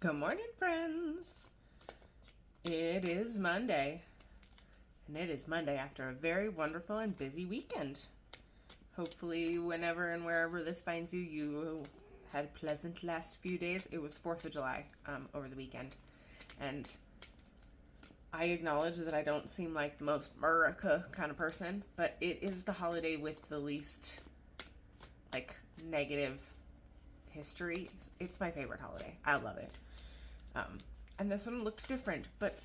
Good morning, friends. It is Monday, and it is Monday after a very wonderful and busy weekend. Hopefully, whenever and wherever this finds you, you had a pleasant last few days. It was 4th of July over the weekend, and I acknowledge that I don't seem like the most America kind of person, but it is the holiday with the least, negative history. It's my favorite holiday. I love it. And this one looked different, but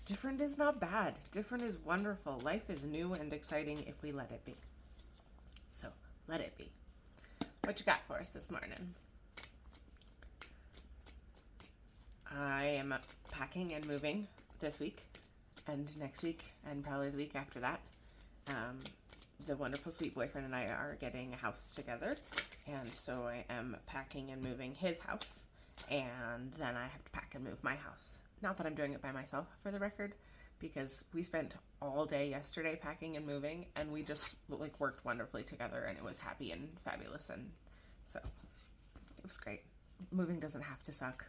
different is not bad. Different is wonderful. Life is new and exciting if we let it be. So, let it be. What you got for us this morning? I am packing and moving this week, and next week, and probably the week after that. The wonderful sweet boyfriend and I are getting a house together, and so I am packing and moving his house, and then I have to pack and move my house. Not that I'm doing it by myself, for the record, because we spent all day yesterday packing and moving, and we just worked wonderfully together, and it was happy and fabulous, and so it was great. Moving doesn't have to suck.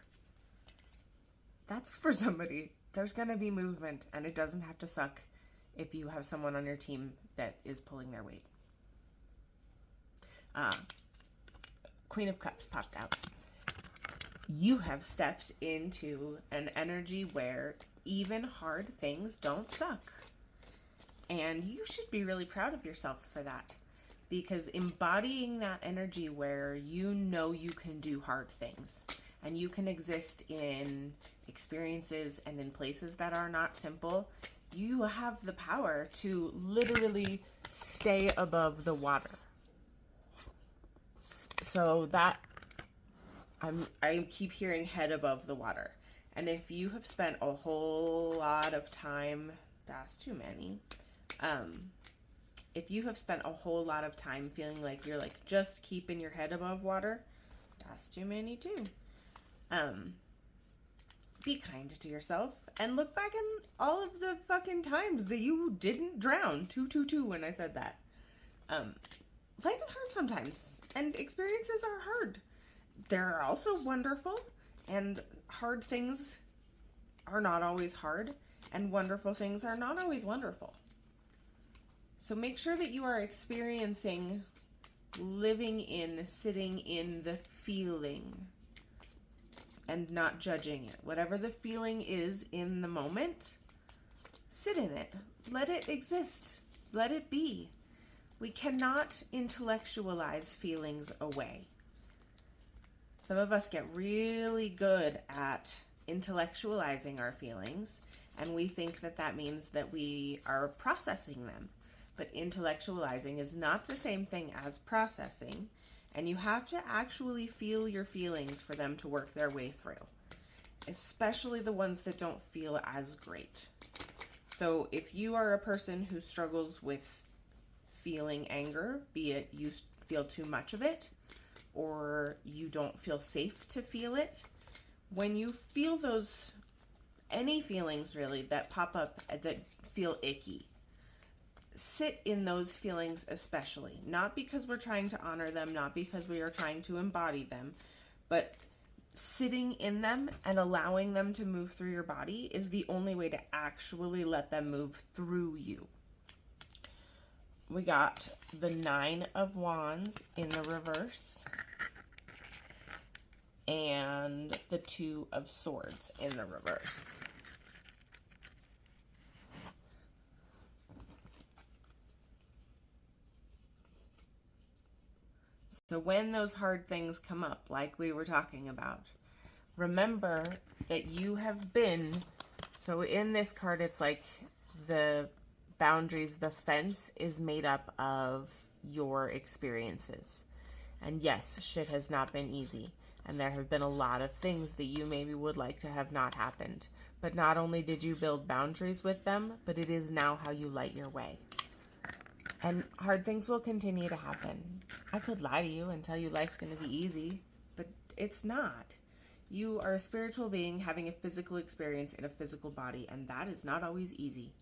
That's for somebody. There's gonna be movement, and it doesn't have to suck if you have someone on your team that is pulling their weight. Queen of Cups popped out. You have stepped into an energy where even hard things don't suck. And you should be really proud of yourself for that. Because embodying that energy where you know you can do hard things and you can exist in experiences and in places that are not simple, you have the power to literally stay above the water. So that I keep hearing head above the water. And if you have spent a whole lot of time, that's too many. If you have spent a whole lot of time feeling like you're just keeping your head above water, that's too many too. Be kind to yourself and look back in all of the fucking times that you didn't drown. 222 when I said that. Life is hard sometimes, and experiences are hard. They're also wonderful, and hard things are not always hard, and wonderful things are not always wonderful. So make sure that you are experiencing, living in, sitting in the feeling, and not judging it. Whatever the feeling is in the moment, sit in it. Let it exist. Let it be. We cannot intellectualize feelings away. Some of us get really good at intellectualizing our feelings, and we think that that means that we are processing them. But intellectualizing is not the same thing as processing, and you have to actually feel your feelings for them to work their way through, especially the ones that don't feel as great. So if you are a person who struggles with feeling anger, be it you feel too much of it, or you don't feel safe to feel it, when you feel those, any feelings really that pop up that feel icky, sit in those feelings especially. Not because we're trying to honor them, not because we are trying to embody them, but sitting in them and allowing them to move through your body is the only way to actually let them move through you. We got the 9 of Wands in the reverse and the 2 of Swords in the reverse. So when those hard things come up, like we were talking about, remember that you have been, so in this card, it's like the boundaries, the fence is made up of your experiences. And yes, shit has not been easy. And there have been a lot of things that you maybe would like to have not happened. But not only did you build boundaries with them, but it is now how you light your way. And hard things will continue to happen. I could lie to you and tell you life's going to be easy, but it's not. You are a spiritual being having a physical experience in a physical body, and that is not always easy.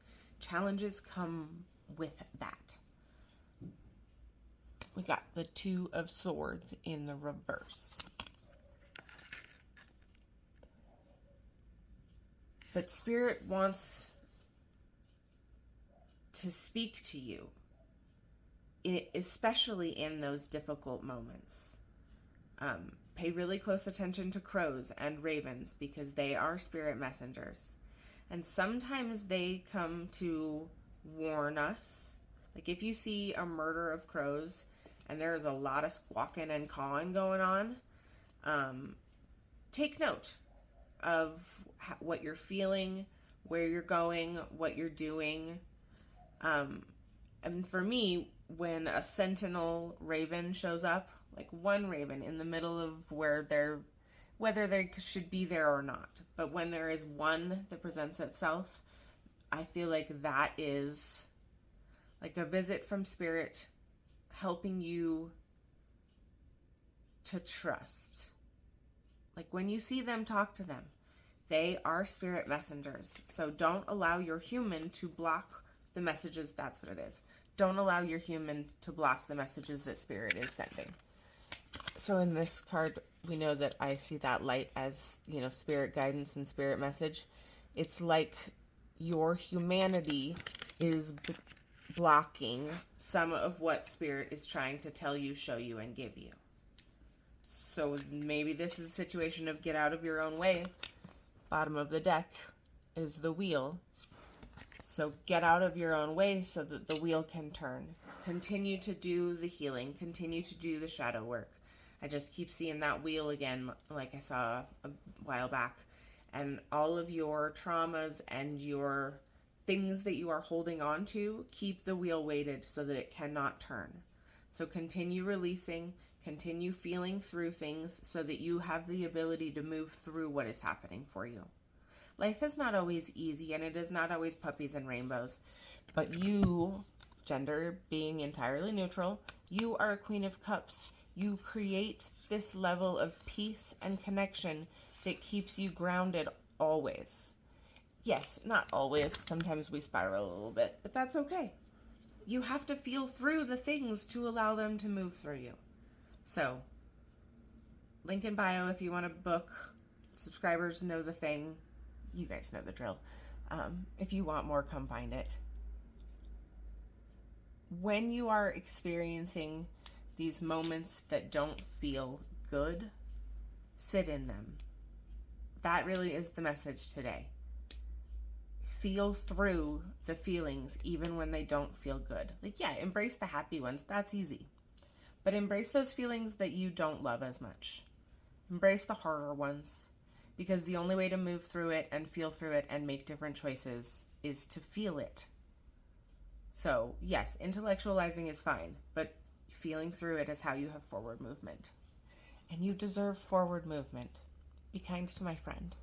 Challenges come with that. We got the 2 of Swords in the reverse. But Spirit wants to speak to you, especially in those difficult moments. Pay really close attention to crows and ravens because they are spirit messengers. And sometimes they come to warn us. Like if you see a murder of crows and there's a lot of squawking and cawing going on, take note of what you're feeling, where you're going, what you're doing. And for me, when a sentinel raven shows up, like one raven in the middle of whether they should be there or not, but when there is one that presents itself, I feel like that is like a visit from Spirit helping you to trust. Like when you see them, talk to them. They are spirit messengers. So don't allow your human to block the messages. That's what it is. Don't allow your human to block the messages that Spirit is sending. So in this card, we know that I see that light as, spirit guidance and spirit message. It's like your humanity is blocking some of what Spirit is trying to tell you, show you, and give you. So maybe this is a situation of get out of your own way. Bottom of the deck is the wheel. So get out of your own way so that the wheel can turn. Continue to do the healing. Continue to do the shadow work. I just keep seeing that wheel again, like I saw a while back. And all of your traumas and your things that you are holding on to, keep the wheel weighted so that it cannot turn. So continue releasing, continue feeling through things so that you have the ability to move through what is happening for you. Life is not always easy, and it is not always puppies and rainbows. But you, gender being entirely neutral, you are a Queen of Cups. You create this level of peace and connection that keeps you grounded always. Yes, not always. Sometimes we spiral a little bit, but that's okay. You have to feel through the things to allow them to move through you. So, link in bio if you want to book. Subscribers know the thing. You guys know the drill. If you want more, come find it. When you are experiencing these moments that don't feel good, sit in them. That really is the message today. Feel through the feelings even when they don't feel good. Like, yeah, embrace the happy ones. That's easy. But embrace those feelings that you don't love as much. Embrace the harder ones. Because the only way to move through it and feel through it and make different choices is to feel it. So, yes, intellectualizing is fine, but feeling through it is how you have forward movement. And you deserve forward movement. Be kind to my friend.